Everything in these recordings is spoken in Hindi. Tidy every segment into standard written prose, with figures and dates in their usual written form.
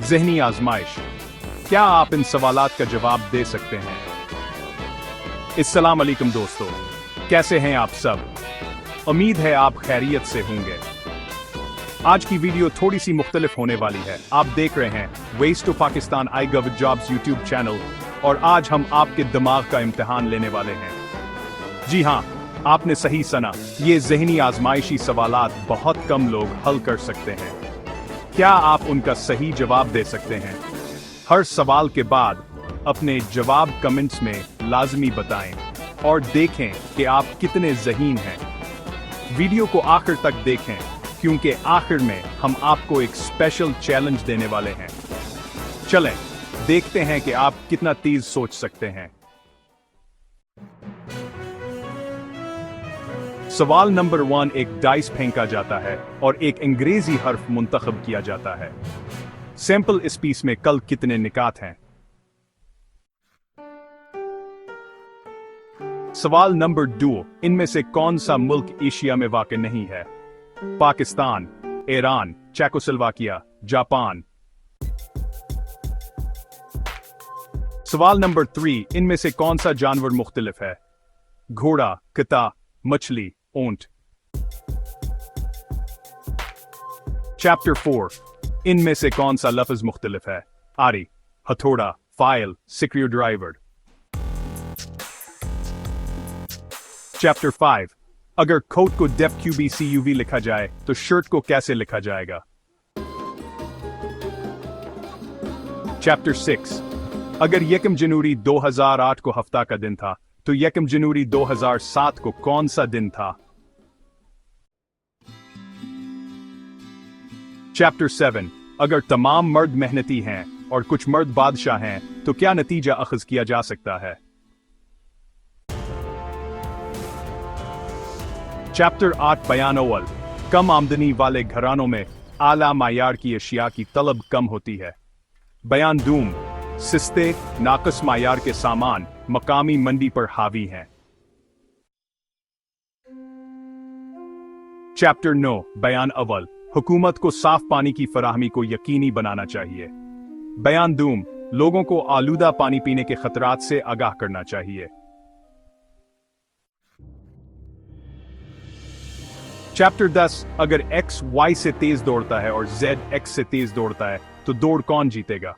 ज़हनी आजमाइश। क्या आप इन सवालात का जवाब दे सकते हैं? अस्सलाम वालेकुम दोस्तों, कैसे हैं आप सब? उम्मीद है आप खैरियत से होंगे। आज की वीडियो थोड़ी सी मुख्तलिफ होने वाली है। आप देख रहे हैं ways to Pakistan I gov jobs YouTube channel और आज हम आपके दिमाग का इम्तिहान लेने वाले हैं। जी हाँ, आपने सही सुना, ये ज़हनी आजमाइशी सवालात बहुत कम लोग हल कर सकते हैं। क्या आप उनका सही जवाब दे सकते हैं? हर सवाल के बाद अपने जवाब कमेंट्स में लाजमी बताएं और देखें कि आप कितने ज़हीन हैं। वीडियो को आखिर तक देखें क्योंकि आखिर में हम आपको एक स्पेशल चैलेंज देने वाले हैं। चलें, देखते हैं कि आप कितना तेज सोच सकते हैं। सवाल नंबर 1, एक डाइस फेंका जाता है और एक अंग्रेजी हर्फ मुंतखब किया जाता है। सैंपल इस पीस में कल कितने निकात हैं? सवाल नंबर 2, इनमें से कौन सा मुल्क एशिया में वाक़ नहीं है? Pakistan, Iran, Czechoslovakia, Japan. सवाल नंबर 3, इनमें से कौन सा जानवर मुख्तलिफ है? घोड़ा, कुत्ता, मछली, ऊंट। चैप्टर 4, इनमें से कौन सा लफ्ज मुख्तलिफ है? आरी, हथौड़ा, फाइल, स्क्रू ड्राइवर। चैप्टर 5, अगर कोट को डेफ QBCUV लिखा जाए तो शर्ट को कैसे लिखा जाएगा? चैप्टर 6, अगर 1 जनवरी 2008 को हफ्ता का दिन था तो 1 जनवरी 2007 को कौन सा दिन था? चैप्टर 7, अगर तमाम मर्द मेहनती हैं और कुछ मर्द बादशाह हैं तो क्या नतीजा अखज़ किया जा सकता है? चैप्टर 8, बयान अव्वल, कम आमदनी वाले घरानों में आला मायार की अशिया की तलब कम होती है। बयान दूम, सस्ते नाकस मायार के सामान मकामी मंडी पर हावी हैं। चैप्टर 9, बयान अव्वल, हुकूमत को साफ पानी की फराहमी को यकीनी बनाना चाहिए। बयान दूम, लोगों को आलूदा पानी पीने के खतरात से आगाह करना चाहिए। चैप्टर 10, अगर X Y से तेज दौड़ता है और Z X से तेज दौड़ता है तो दौड़ कौन जीतेगा?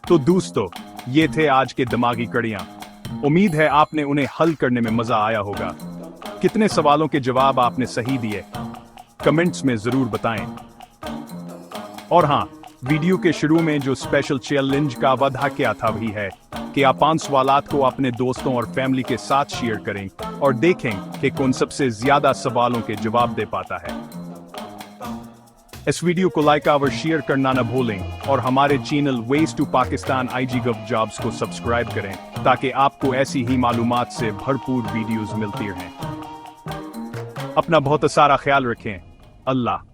तो दोस्तों, ये थे आज के दिमागी कड़ियां। उम्मीद है आपने उन्हें हल करने में मजा आया होगा। कितने सवालों के जवाब आपने सही दिए? कमेंट्स में जरूर बताएं। और हां, वीडियो के शुरू में जो स्पेशल चैलेंज का वादा किया था वही है कि आप 5 सवालात को अपने दोस्तों और फैमिली के साथ शेयर करें और देखें कि कौन सबसे ज्यादा सवालों के जवाब दे पाता है। इस वीडियो को लाइक और शेयर करना न भूलें और हमारे channel ways to Pakistan IG gov jobs को सब्सक्राइब करें ताकि आपको ऐसी ही मालूमात से भरपूर वीडियोस मिलती रहें। अपना बहुत सारा ख्याल रखें। अल्लाह।